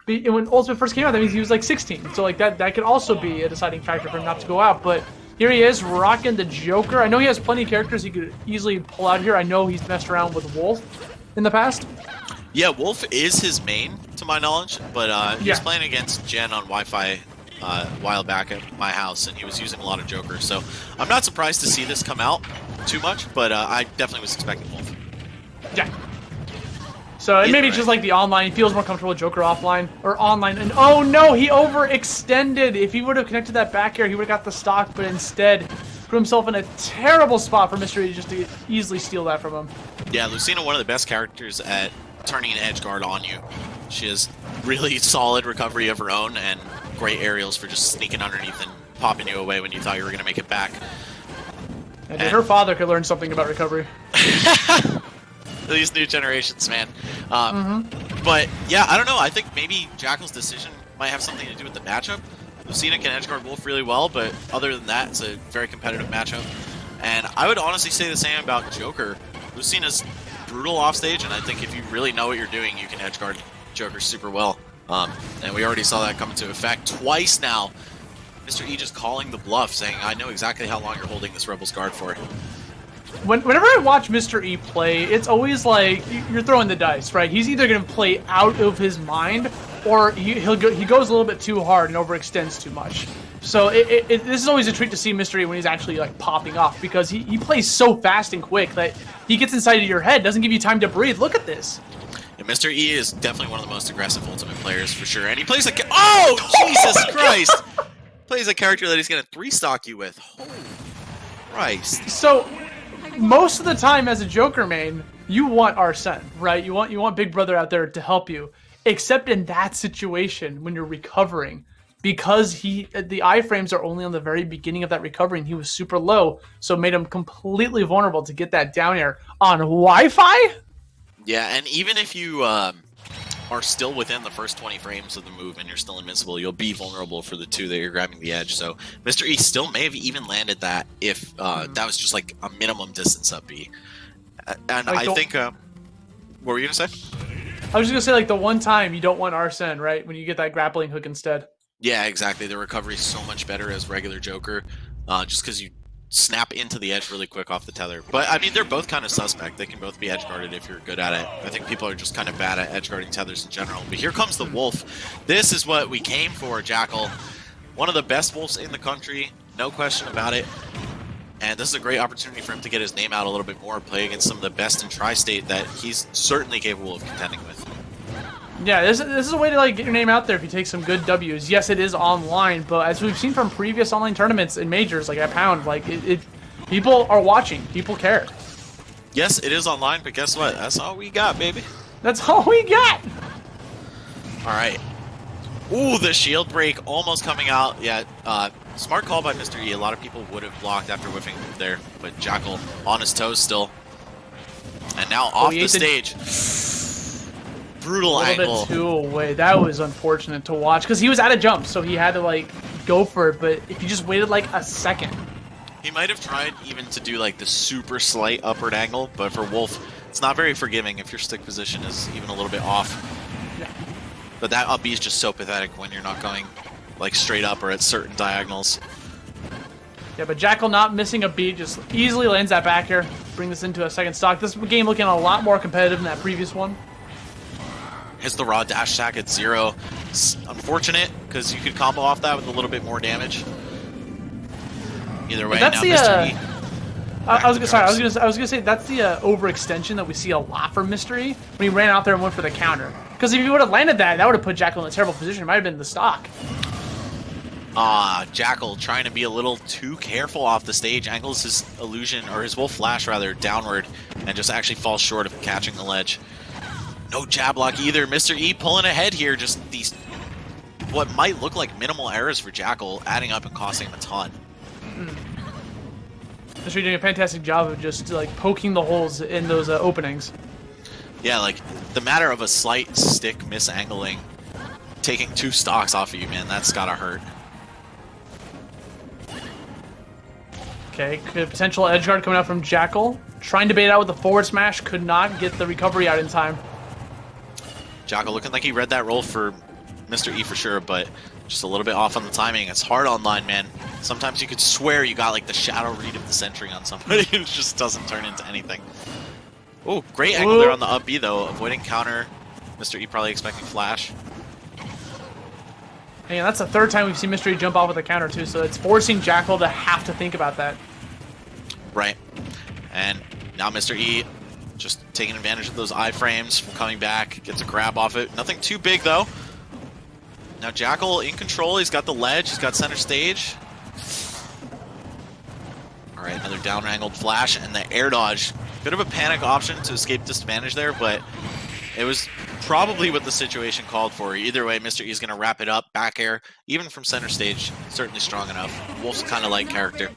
when Ultimate first came out, that means he was like 16. So like that could also be a deciding factor for him not to go out. But here he is rocking the Joker. I know he has plenty of characters he could easily pull out here. I know he's messed around with Wolf in the past. Yeah, Wolf is his main, to my knowledge, but he was playing against Jen on Wi-Fi a while back at my house, and he was using a lot of Joker. So I'm not surprised to see this come out too much, but I definitely was expecting Wolf. Yeah. So maybe just like the online, he feels more comfortable with Joker offline or online. And oh no, he overextended. If he would have connected that back air, he would have got the stock, but instead put himself in a terrible spot for Mr. E just to easily steal that from him. Yeah, Lucina, one of the best characters at turning an edge guard on you. She has really solid recovery of her own and great aerials for just sneaking underneath and popping you away when you thought you were going to make it back. And her father could learn something about recovery. These new generations, man. But yeah, I don't know. I think maybe Jakal's decision might have something to do with the matchup. Lucina can edgeguard Wolf really well, but other than that, it's a very competitive matchup. And I would honestly say the same about Joker. Lucina's brutal offstage, and I think if you really know what you're doing, you can edgeguard Joker super well. And we already saw that come into effect twice now. Mr. E just calling the bluff, saying, I know exactly how long you're holding this Rebel's guard for. Whenever I watch Mr. E play, it's always like you're throwing the dice, right? He's either going to play out of his mind, or he goes a little bit too hard and overextends too much. So this is always a treat to see Mr. E when he's actually like popping off, because he plays so fast and quick that he gets inside of your head, doesn't give you time to breathe. Look at this. And Mr. E is definitely one of the most aggressive Ultimate players for sure, and he plays a Jesus Christ! Plays a character that he's gonna 3-stock you with. Holy Christ! So most of the time as a Joker main, you want Arsene, right? You want Big Brother out there to help you, except in that situation when you're recovering. Because the iframes are only on the very beginning of that recovery, and he was super low, so it made him completely vulnerable to get that down air on Wi-Fi. Yeah, and even if you are still within the first 20 frames of the move and you're still invincible, you'll be vulnerable for the 2 that you're grabbing the edge. So Mr. E still may have even landed that if that was just like a minimum distance up B. And like, I think, what were you gonna say? I was just gonna say, like, the one time you don't want Arsene, right? When you get that grappling hook instead. Yeah, exactly. The recovery is so much better as regular Joker, just because you snap into the edge really quick off the tether. But, I mean, they're both kind of suspect. They can both be edge-guarded if you're good at it. I think people are just kind of bad at edge-guarding tethers in general. But here comes the Wolf. This is what we came for, Jakal. One of the best Wolves in the country, no question about it. And this is a great opportunity for him to get his name out a little bit more, play against some of the best in Tri-State that he's certainly capable of contending with. Yeah, this is a way to like get your name out there if you take some good W's. Yes, it is online, but as we've seen from previous online tournaments and majors, like at Pound, like people are watching, people care. Yes, it is online, but guess what? That's all we got, baby. That's all we got. All right. Ooh, the shield break almost coming out. Yeah, smart call by Mr. E. A lot of people would have blocked after whiffing the move there, but Jakal on his toes still. And now off the stage. Brutal angle. A little bit too away. That was unfortunate to watch because he was out of jump, so he had to like go for it. But if you just waited like a second, he might have tried even to do like the super slight upward angle. But for Wolf, it's not very forgiving if your stick position is even a little bit off. Yeah. But that up B is just so pathetic when you're not going like straight up or at certain diagonals. Yeah, but Jakal not missing a beat, just easily lands that back here. Bring this into a second stock. This game looking a lot more competitive than that previous one. Hits the raw dash attack at 0. It's unfortunate because you could combo off that with a little bit more damage. Either way, now Mr. E. I was gonna say that's the overextension that we see a lot from Mr. E when he ran out there and went for the counter. Because if he would have landed that, that would have put Jakal in a terrible position. It might have been the stock. Jakal trying to be a little too careful off the stage, angles his illusion, or his Wolf Flash rather, downward, and just actually falls short of catching the ledge. No jab block either. Mr. E pulling ahead here, just these, what might look like minimal errors for Jakal, adding up and costing him a ton. Just doing a fantastic job of just like poking the holes in those openings. Yeah, like the matter of a slight stick misangling, taking 2 stocks off of you, man, that's gotta hurt. Okay, potential edge guard coming out from Jakal. Trying to bait out with the forward smash, could not get the recovery out in time. Jakal looking like he read that roll for Mr. E for sure, but just a little bit off on the timing. It's hard online, man. Sometimes you could swear you got like the shadow read of the century on somebody and it just doesn't turn into anything. Oh, great angle there on the up B though, avoiding counter. Mr. E probably expecting flash. And that's the third time we've seen Mr. E jump off with a counter too, so it's forcing Jakal to have to think about that. Right. And now Mr. E just taking advantage of those iframes from coming back, gets a grab off it. Nothing too big though. Now Jakal in control, he's got the ledge, he's got center stage. Alright, another down angled flash and the air dodge. Bit of a panic option to escape disadvantage there, but it was probably what the situation called for. Either way, Mr. E is going to wrap it up. Back air, even from center stage, certainly strong enough. Wolf's kind of like character.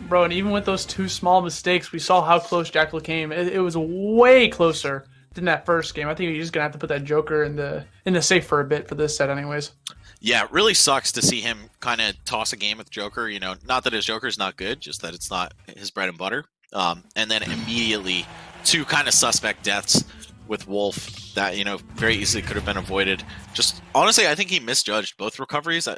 Bro, and even with those two small mistakes, we saw how close Jakal came. It was way closer than that first game. I think he's just going to have to put that Joker in the safe for a bit for this set anyways. Yeah, it really sucks to see him kind of toss a game with Joker. You know, not that his Joker's not good, just that it's not his bread and butter. And then immediately two kind of suspect deaths with Wolf that, you know, very easily could have been avoided. Just honestly, I think he misjudged both recoveries,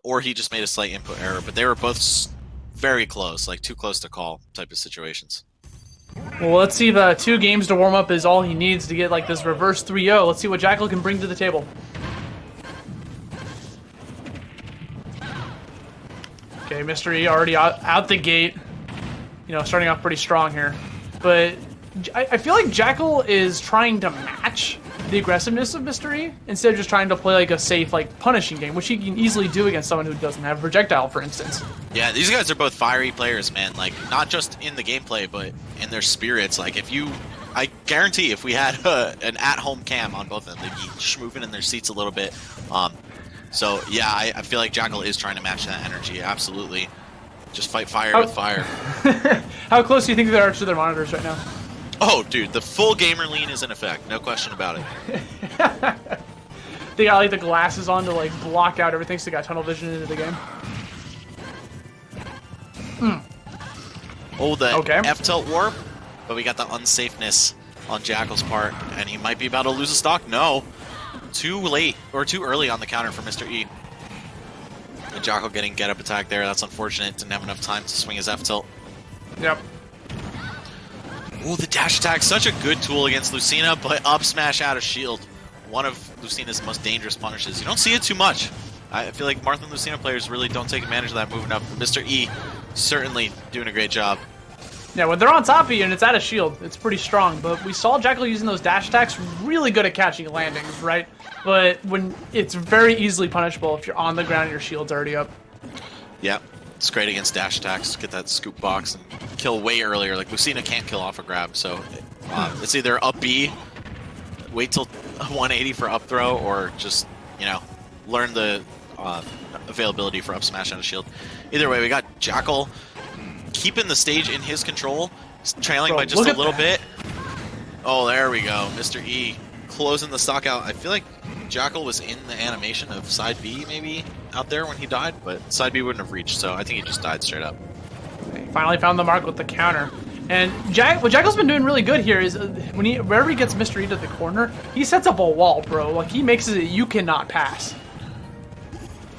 or he just made a slight input error, but they were both very close, like too close to call type of situations. Well, let's see. The 2 games to warm up is all he needs to get like this reverse 3-0. Let's see what Jakal can bring to the table. Okay, Mr. E already out the gate. You know, starting off pretty strong here. But I feel like Jakal is trying to match the aggressiveness of Mr. E instead of just trying to play like a safe, like punishing game, which he can easily do against someone who doesn't have a projectile, for instance. Yeah, these guys are both fiery players, man. Like, not just in the gameplay, but in their spirits. Like, I guarantee if we had an at-home cam on both of them, they'd be schmooving in their seats a little bit. So, yeah, I feel like Jakal is trying to match that energy, absolutely. Just fight fire with fire. How close do you think they are to their monitors right now? Oh, dude, the full gamer lean is in effect. No question about it. They got, like, the glasses on to, like, block out everything, so they got tunnel vision into the game. Oh, the F-tilt warp, but we got the unsafeness on Jakal's part, and he might be about to lose a stock. No. Too late, or too early on the counter for Mr. E. And Jakal getting get-up attack there. That's unfortunate. Didn't have enough time to swing his F-tilt. Yep. Ooh, the dash attack. Such a good tool against Lucina, but up smash out of shield. One of Lucina's most dangerous punishes. You don't see it too much. I feel like Marth and Lucina players really don't take advantage of that moving up. Mr. E certainly doing a great job. Yeah, when they're on top of you and it's out of shield, it's pretty strong. But we saw Jakal using those dash attacks, really good at catching landings, right? But when it's very easily punishable if you're on the ground and your shield's already up. Yeah, it's great against dash attacks. Get that scoop box and kill way earlier. Like, Lucina can't kill off a grab, so it's either up B, wait till 180 for up throw, or just, you know, learn the availability for up smash out of shield. Either way, we got Jakal keeping the stage in his control, trailing by just a little bit. Oh, there we go. Mr. E closing the stock out. I feel like Jakal was in the animation of side B maybe out there when he died, but side B wouldn't have reached, so I think he just died straight up. He finally found the mark with the counter. And what Jakal's been doing really good here is wherever he gets Mr. E to the corner, he sets up a wall, bro. Like, he makes it you cannot pass.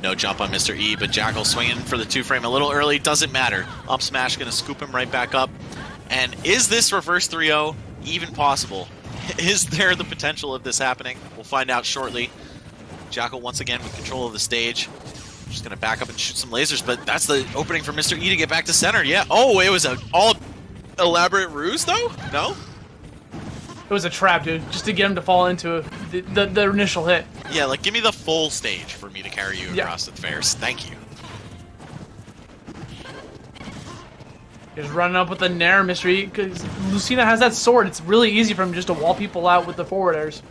No jump on Mr. E, but Jakal swinging for the 2-frame a little early. Doesn't matter. Up smash going to scoop him right back up. And is this reverse 3-0 even possible? Is there the potential of this happening? We'll find out shortly. Jakal once again with control of the stage. Just going to back up and shoot some lasers, but that's the opening for Mr. E to get back to center. Yeah. Oh, it was an all elaborate ruse, though? No? It was a trap, dude, just to get him to fall into the initial hit. Yeah, like, give me the full stage for me to carry you across the fairs. Thank you. He's running up with the Nair, Mr. E, because Lucina has that sword. It's really easy for him just to wall people out with the forward airs.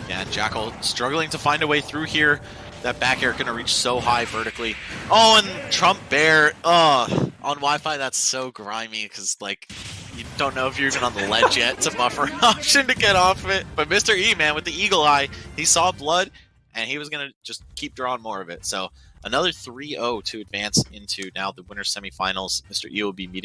Yeah, Jakal struggling to find a way through here. That back air going to reach so high vertically. Oh, and Trump Bear. On Wi-Fi, that's so grimy because, like, you don't know if you're even on the ledge yet. It's a buffer option to get off of it. But Mr. E, man, with the eagle eye, he saw blood, and he was going to just keep drawing more of it. So another 3-0 to advance into now the winner's semifinals. Mr. E will be meeting